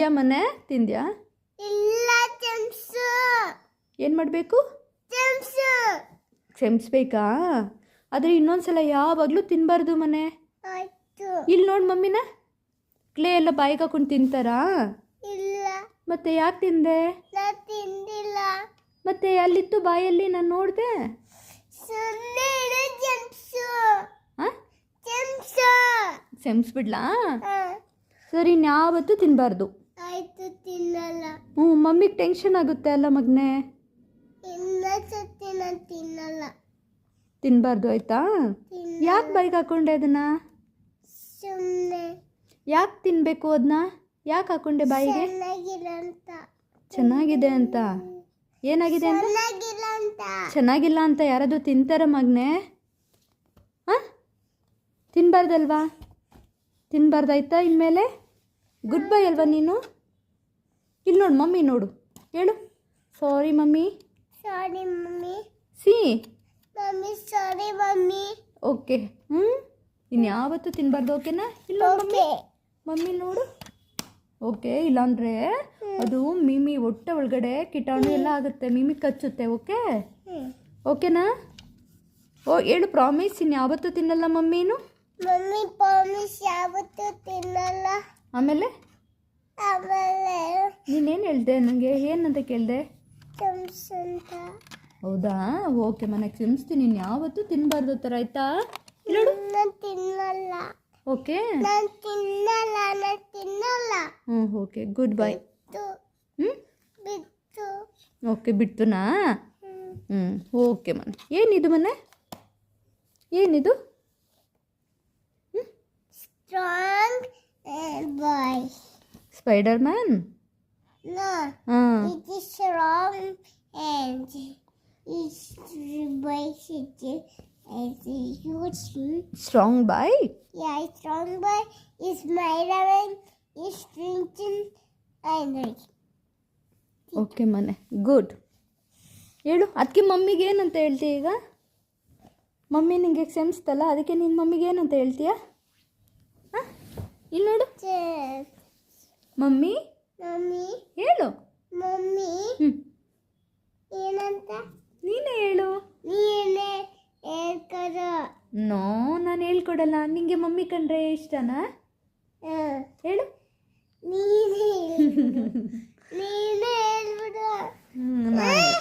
ತಿಂದ್ಯಾ ಮನೆ ತಿಂದ್ಯಾ? ಇಲ್ಲ ಚಮ್ಸು. ಏನು ಮಾಡಬೇಕು? ಚಮ್ಸು. ಕ್ಷಮಿಸ್ಬೇಕಾ? ಆದರೆ ಇನ್ನೊಂದ್ಸಲ ಯಾವಾಗಲೂ ತಿನ್ನಬಾರ್ದು ಮನೆ. ಆಯ್ತು. ಇಲ್ಲಿ ನೋಡಿ ಮಮ್ಮಿನ ಕ್ಲೇ ಎಲ್ಲ ಬಾಯಿಗೆ ಹಾಕೊಂಡು ತಿಂತಾರಾ? ಇಲ್ಲ. ಮತ್ತೆ ಯಾಕೆ ತಿಂದೆ? ನಾ ತಿಂದಿಲ್ಲ. ಮತ್ತೆ ಅಲ್ಲಿತ್ತು ಬಾಯಲ್ಲಿ ನಾನು ನೋಡಿದೆ. ಸುಮ್ಮನೆ ಇರು ಚಮ್ಸು. ಹಾಂ ಚಮ್ಸು. ಕ್ಷಮಿಸ್ಬಿಡ್ಲಾ? ಸರಿ, ಇನ್ಯಾವತ್ತೂ ತಿನ್ನಬಾರ್ದು. ಆಯ್ತು, ತಿನ್ನಲ್ಲ. ಮಮ್ಮಿಗೆ ಟೆನ್ಷನ್ ಆಗುತ್ತೆ ಅಲ್ಲ ಮಗನೇ. ಇನ್ನೊಂದ್ಸತಿ ನಾನು ತಿನ್ನಲ್ಲ. ತಿನ್ನಬಾರ್ದು ಆಯ್ತಾ? ಯಾಕೆ ಬಾಯಿಗೆ ಹಾಕೊಂಡೆ ಅದನ್ನು? ಸುಮ್ಮನೆ. ಯಾಕೆ ತಿನ್ನಬೇಕು ಅದನ್ನ? ಯಾಕೆ ಹಾಕೊಂಡೆ ಬಾಯಿಗೆ? ಚೆನ್ನಾಗಿಲ್ಲ ಅಂತ. ಚೆನ್ನಾಗಿದೆ ಅಂತ? ಏನಾಗಿದೆ ಅಂತ? ಚೆನ್ನಾಗಿಲ್ಲ ಅಂತ. ಚೆನ್ನಾಗಿಲ್ಲ ಅಂತ ಯಾರಾದರೂ ತಿಂತಾರ ಮಗನೇ? ಹಾಂ, ತಿನ್ನಬಾರ್ದಲ್ವಾ? ತಿನ್ನಬಾರ್ದಾಯ್ತಾ ಇನ್ಮೇಲೆ? ಗುಡ್ ಬೈ ಅಲ್ವಾ ನೀನು? ಇಲ್ಲಿ ನೋಡು ಮಮ್ಮಿ, ನೋಡು, ಹೇಳು ಸಾರಿ ಮಮ್ಮಿ. ಸಾರಿ ಮಮ್ಮಿ. ಸಿ ಮಮ್ಮಿ ಸಾರಿ ಮಮ್ಮಿ. ಓಕೆ. ಇನ್ಯಾವತ್ತೂ ತಿನ್ನಬಾರ್ದು, ಓಕೆನಾ? ಇಲ್ಲ ಮಮ್ಮಿ, ಮಮ್ಮಿ ನೋಡು. ಓಕೆ, ಇಲ್ಲಾಂದರೆ ಅದು ಮಿಮಿ ಹೊಟ್ಟೆ ಒಳಗಡೆ ಕೀಟಾಣು ಎಲ್ಲ ಆಗುತ್ತೆ, ಮಿಮಿ ಕಚ್ಚುತ್ತೆ. ಓಕೆ ಓಕೆನಾ? ಹೇಳು ಪ್ರಾಮಿಸ್, ಇನ್ಯಾವತ್ತೂ ತಿನ್ನಲ್ಲ ಮಮ್ಮಿನು? ಮಮ್ಮಿ ಪ್ರಾಮಿಸ್ ಯಾವತ್ತೂ ತಿನ್ನಲ್ಲ. ಆಮೇಲೆ ಆಮೇಲೆ ನೀನೇನು ಹೇಳ್ದೆ ನನಗೆ? ಏನಂತ ಕೇಳಿದೆ? ಚಮ್ಸ್ ಅಂತ. ಹೌದಾ? ಓಕೆ, ಮನೆಗೆ ಕ್ಷಮಿಸ್ತೀನಿ. ಇನ್ಯಾವತ್ತೂ ತಿನ್ನಬಾರ್ದು ಥರ ಆಯ್ತಾ? ನಾನು ತಿನ್ನಲ್ಲ. ಓಕೆ, ನಾನು ತಿನ್ನಲ್ಲ. ನಾನು ತಿನ್ನಲ್ಲ. Okay, good bye. ಬಿತ್ತು. ಓಕೆ, ಬಿಡ್ತುನಾ? ಓಕೆ ಮನೆ. ಏನಿದು ಮನೆ? ಏನಿದು? Strong boy. Spider-Man? No, it is strong and it's basically it's a huge. Strong boy? Yeah, strong boy is Spider-Man is drinking and okay ಮನೆ, ಗುಡ್. ಹೇಳು ಅದಕ್ಕೆ ಮಮ್ಮಿಗೆ ಏನಂತ ಹೇಳ್ತೀಯ ಈಗ? ಮಮ್ಮಿ ನಿಂಗೆ ಕ್ಷಮಿಸ್ತಲ್ಲ, ಅದಕ್ಕೆ ನಿನ್ನ ಮಮ್ಮಿಗೆ ಏನಂತ ಹೇಳ್ತೀಯಾ? ಹಾಂ, ಇಲ್ಲಿ ನೋಡು ಮಮ್ಮಿ. ಮಮ್ಮಿ ಹೇಳು. ಮಮ್ಮಿ ಏನಂತ? ನೀನೇ ಹೇಳು. ನೀನೇ ಹೇಳ್ಕೊಡು. ನೋ, ನಾನು ಹೇಳ್ಕೊಡಲ್ಲ. ನಿಂಗೆ ಮಮ್ಮಿ ಕಂಡ್ರೆ ಇಷ್ಟನಾ? ಹೇಳು. ನೀನೇ ಹೇಳ್ಬಿಡು. ನಾನು